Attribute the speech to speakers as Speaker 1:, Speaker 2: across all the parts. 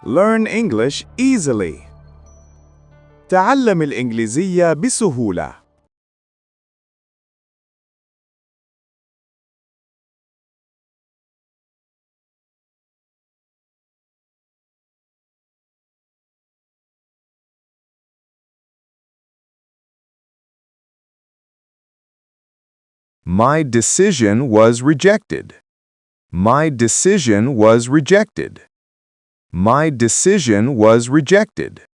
Speaker 1: Learn English easily. تعلم الإنجليزية بسهولة.
Speaker 2: My decision was rejected. My decision was rejected. My decision was rejected.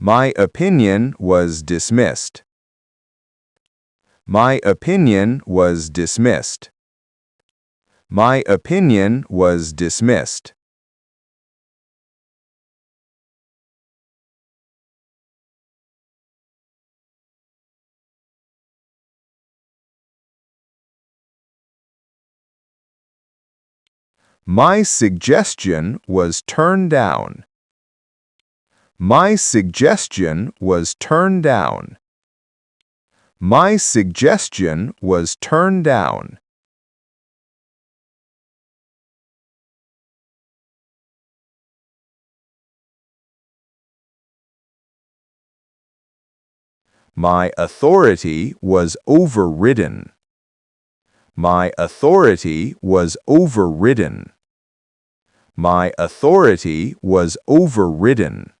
Speaker 2: My opinion was dismissed. My opinion was dismissed. My opinion was dismissed. My suggestion was turned down. My suggestion was turned down. My suggestion was turned down. My authority was overridden. My authority was overridden. My authority was overridden.